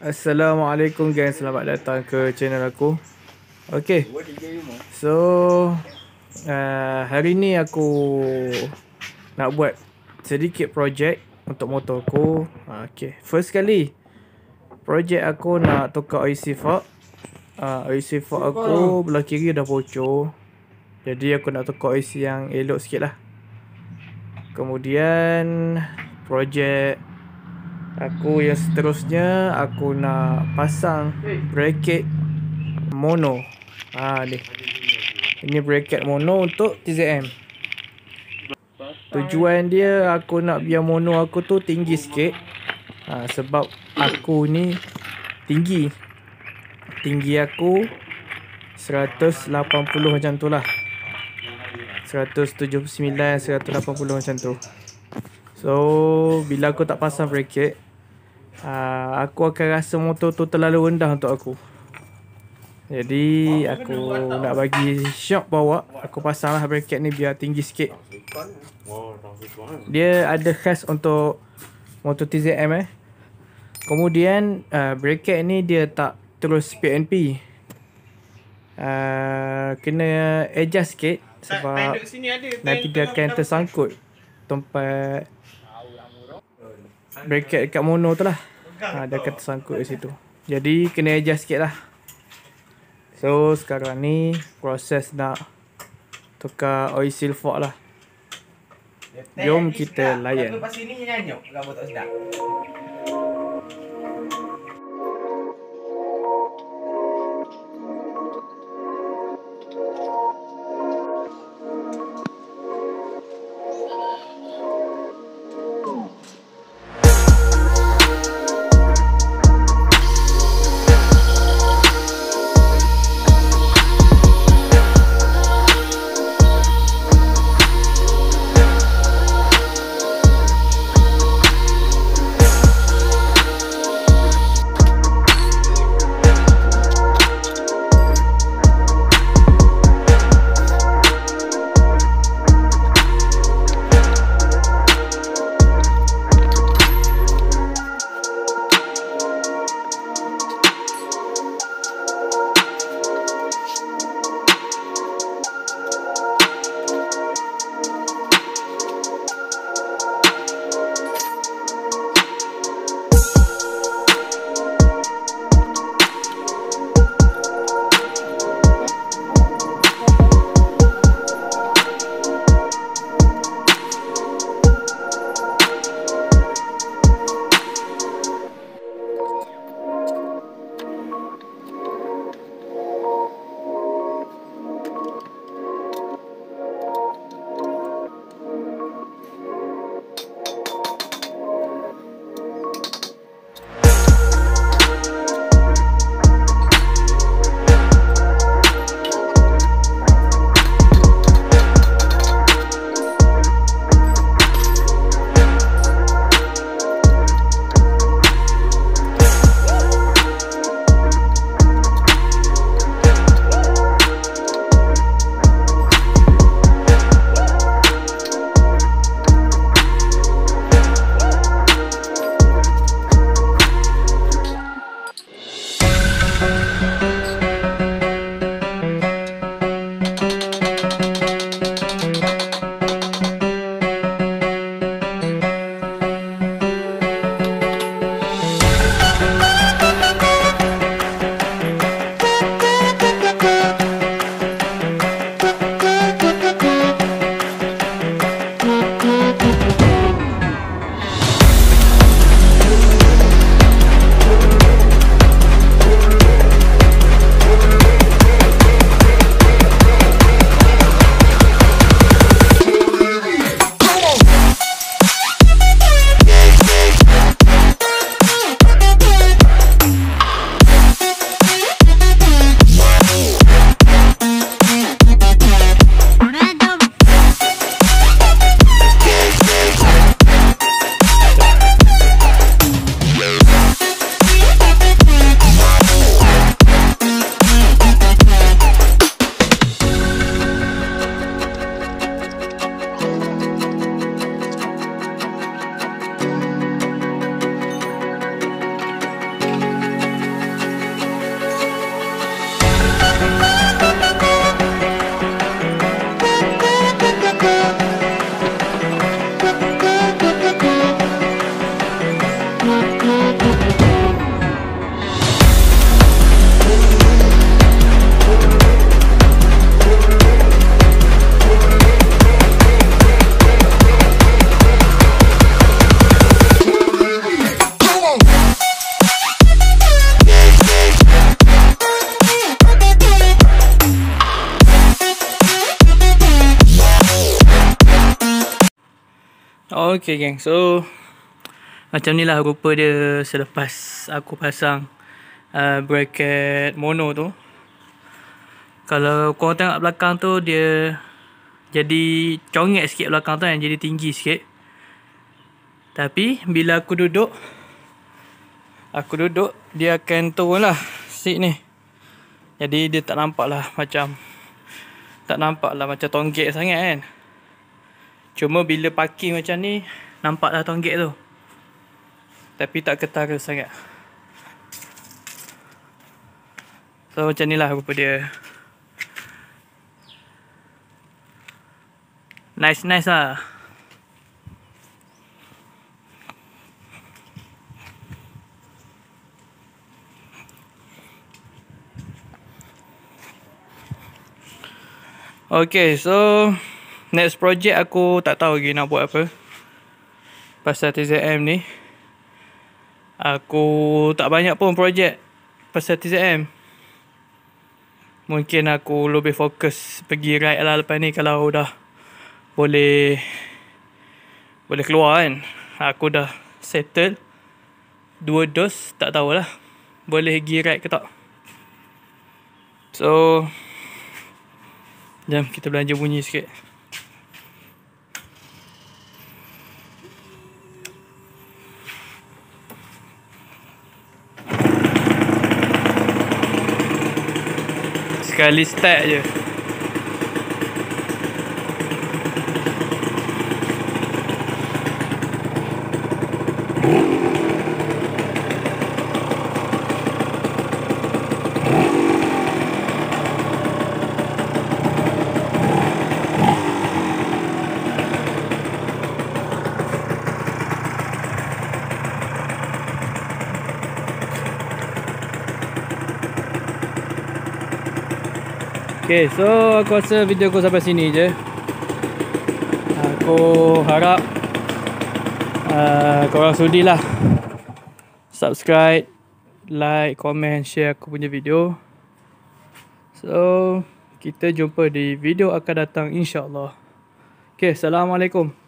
Assalamualaikum guys, selamat datang ke channel aku. Okay, so hari ni aku nak buat sedikit projek untuk motor aku. Okay, first kali projek aku nak tukar IC fork. IC fork aku belah kiri dah bocor, jadi aku nak tukar IC yang elok sikit lah. Kemudian projek aku yang seterusnya, aku nak pasang bracket mono. Ni. Ini bracket mono untuk TZM. Tujuan dia aku nak biar mono aku tu tinggi sikit. Sebab aku ni tinggi. Tinggi aku 180 macam tu lah. 179, 180 macam tu. So bila aku tak pasang bracket, aku akan rasa motor tu terlalu rendah untuk aku. Jadi aku nak bagi shock bawa, aku pasang lah bracket ni biar tinggi sikit. Dia ada khas untuk motor TZM Kemudian bracket ni dia tak terus PNP. Kena adjust sikit sebab nanti dia akan tersangkut tempat bracket dekat mono tu lah. Dia akan tersangkut di situ. Jadi kena adjust sikit lah. So sekarang ni proses nak tukar oil seal fork lah. Jom kita layan. Okay geng, so macam ni lah rupa dia selepas aku pasang bracket mono tu. Kalau korang tengok belakang tu, dia jadi congek sikit belakang tu kan, jadi tinggi sikit. Tapi bila aku duduk, dia akan turun lah seat ni. Jadi dia tak nampak lah macam tonggek sangat kan. Cuma bila parking macam ni, nampak lah tonggek tu, tapi tak ketara sangat. So macam ni lah rupa dia. Nice lah. Okay, so next project aku tak tahu lagi nak buat apa pasal TZM ni. Aku tak banyak pun project pasal TZM. Mungkin aku lebih fokus pergi ride lah lepas ni, kalau dah boleh keluar kan. Aku dah settle 2 dos, tak tahulah boleh pergi ride ke tak. So jom kita belanja bunyi sikit. Sekali start je. Okay, so aku rasa video aku sampai sini je. Aku harap korang sudilah subscribe, like, comment, share aku punya video. So kita jumpa di video akan datang insyaAllah. Okay, Assalamualaikum.